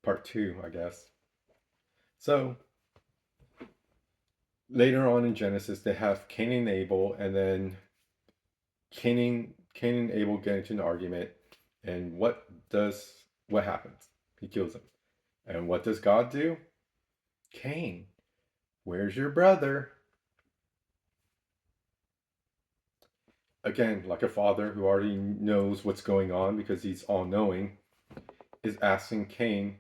part two, I guess. So later on in Genesis, they have Cain and Abel, and then Cain and Abel get into an argument, and what happens? He kills him. And what does God do? Cain, where's your brother? Again, like a father who already knows what's going on because he's all knowing, is asking Cain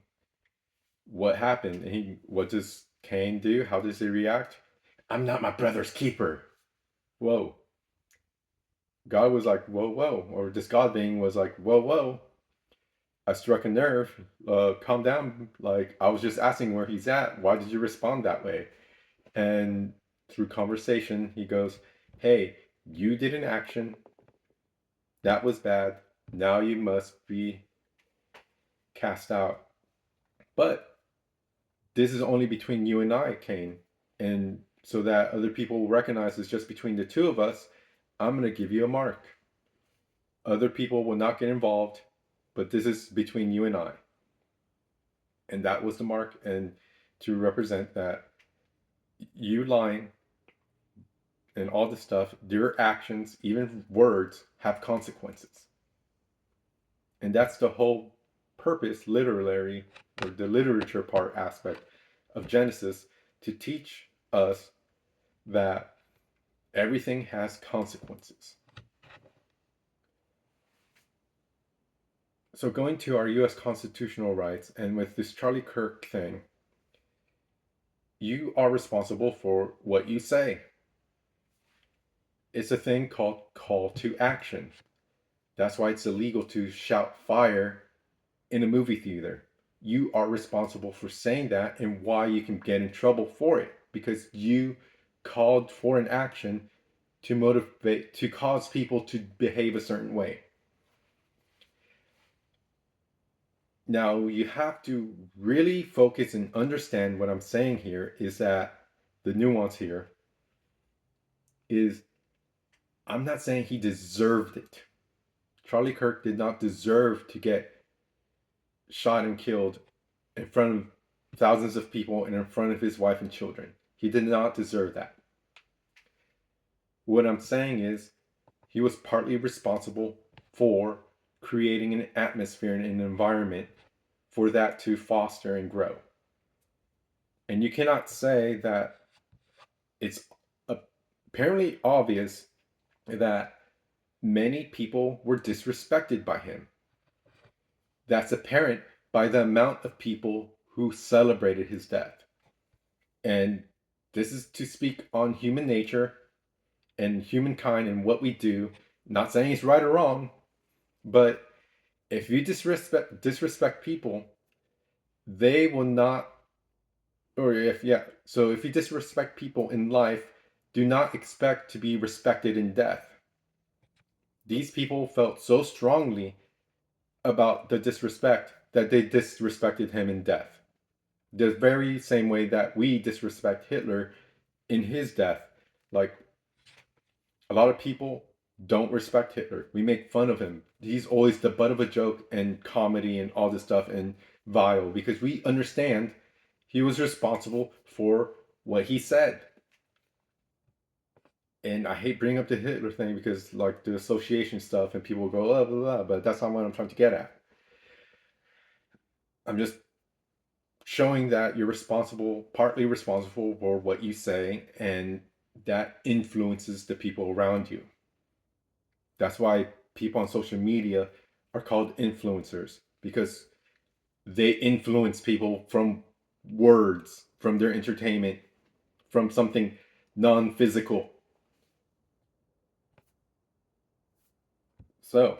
what happened. And what does Cain do? How does he react? I'm not my brother's keeper. Whoa. God was like, whoa, whoa. Or this God being was like, whoa, whoa. I struck a nerve. Calm down. Like, I was just asking where he's at. Why did you respond that way? And through conversation, he goes, hey, you did an action. That was bad. Now you must be cast out. But this is only between you and I, Cain. And so that other people will recognize it's just between the two of us, I'm going to give you a mark. Other people will not get involved, but this is between you and I. And that was the mark. And to represent that, you lying and all this stuff, your actions, even words, have consequences. And that's the whole purpose, literary, or the literature part aspect of Genesis, to teach us that everything has consequences. So going to our US constitutional rights, and with this Charlie Kirk thing, you are responsible for what you say. It's a thing called call to action. That's why it's illegal to shout fire in a movie theater. You are responsible for saying that and why you can get in trouble for it, because you called for an action to motivate, to cause people to behave a certain way. Now, you have to really focus and understand what I'm saying here is that the nuance here is I'm not saying he deserved it. Charlie Kirk did not deserve to get shot and killed in front of thousands of people and in front of his wife and children. He did not deserve that. What I'm saying is he was partly responsible for creating an atmosphere and an environment for that to foster and grow. And you cannot say that it's apparently obvious that many people were disrespected by him. That's apparent by the amount of people who celebrated his death. And this is to speak on human nature and humankind and what we do. Not saying it's right or wrong, but if you disrespect people, they will not, or if so if you disrespect people in life, do not expect to be respected in death. These people felt so strongly about the disrespect that they disrespected him in death. The very same way that we disrespect Hitler in his death. Like, a lot of people don't respect Hitler. We make fun of him. He's always the butt of a joke and comedy and all this stuff and vile, because we understand he was responsible for what he said. And I hate bringing up the Hitler thing because, like, the association stuff and people go, blah, blah, blah, but that's not what I'm trying to get at. I'm just showing that you're responsible, partly responsible for what you say, and that influences the people around you. That's why people on social media are called influencers, because they influence people from words, from their entertainment, from something non-physical. So,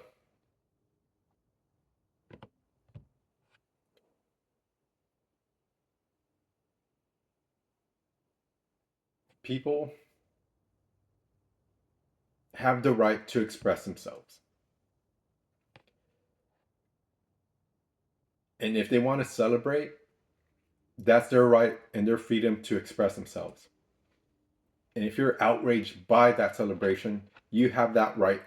people have the right to express themselves. And if they want to celebrate, that's their right and their freedom to express themselves. And if you're outraged by that celebration, you have that right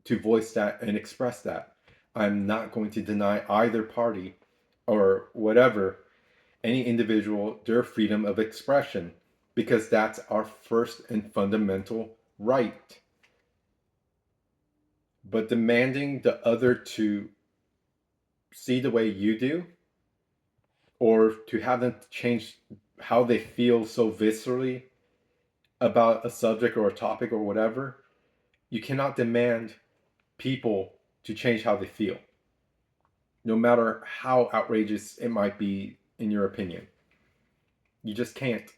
to voice that and express that. I'm not going to deny either party or whatever, any individual, their freedom of expression, because that's our first and fundamental right. But demanding the other to see the way you do, or to have them change how they feel so viscerally about a subject or a topic or whatever, you cannot demand people to change how they feel, no matter how outrageous it might be in your opinion. You just can't.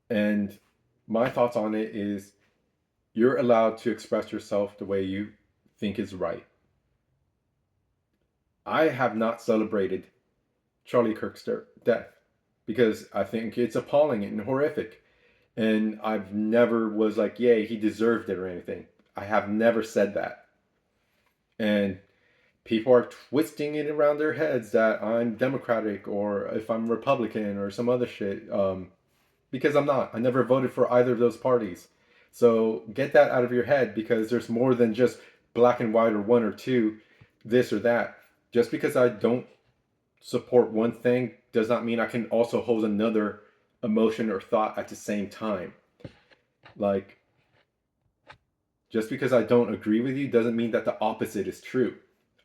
And my thoughts on it is you're allowed to express yourself the way you think is right. I have not celebrated Charlie Kirk's death because I think it's appalling and horrific. And I've never was like, yay, he deserved it or anything. I have never said that. And people are twisting it around their heads that I'm Democratic or if I'm Republican or some other shit. Because I'm not. I never voted for either of those parties. So get that out of your head because there's more than just black and white or one or two, this or that. Just because I don't support one thing does not mean I can also hold another emotion or thought at the same time. Like, just because I don't agree with you doesn't mean that the opposite is true.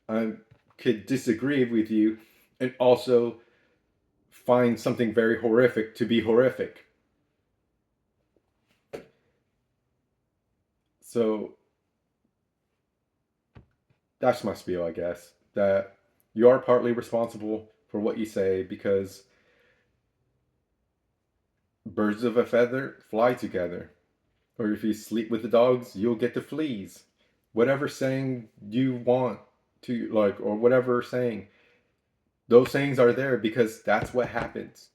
I could disagree with you and also find something very horrific to be horrific. So that's my spiel, I guess. That you are partly responsible for what you say because birds of a feather fly together. Or if you sleep with the dogs, you'll get the fleas. Whatever saying you want to, like, or whatever saying, those sayings are there because that's what happens.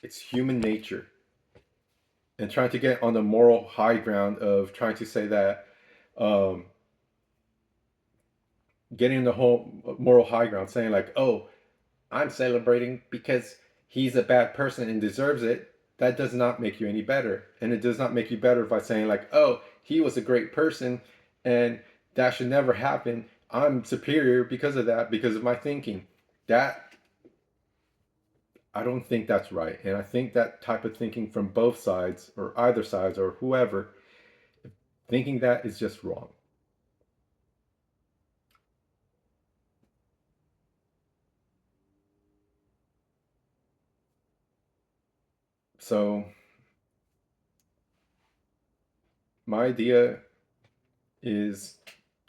It's human nature. And trying to get on the moral high ground of trying to say that, um, getting the whole moral high ground, saying, like, oh, I'm celebrating because he's a bad person and deserves it, that does not make you any better. And it does not make you better by saying, like, oh, he was a great person and that should never happen. I'm superior because of that, because of my thinking. That, I don't think that's right. And I think that type of thinking from both sides, or either sides, or whoever, thinking that is just wrong. So, my idea is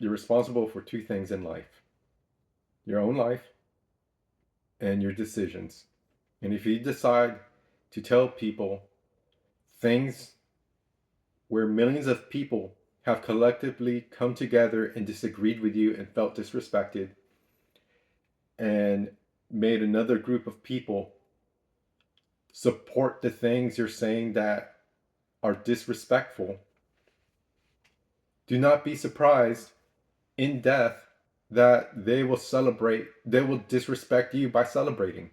you're responsible for two things in life: your own life and your decisions. And if you decide to tell people things where millions of people have collectively come together and disagreed with you and felt disrespected, and made another group of people support the things you're saying that are disrespectful, do not be surprised in death that they will disrespect you by celebrating.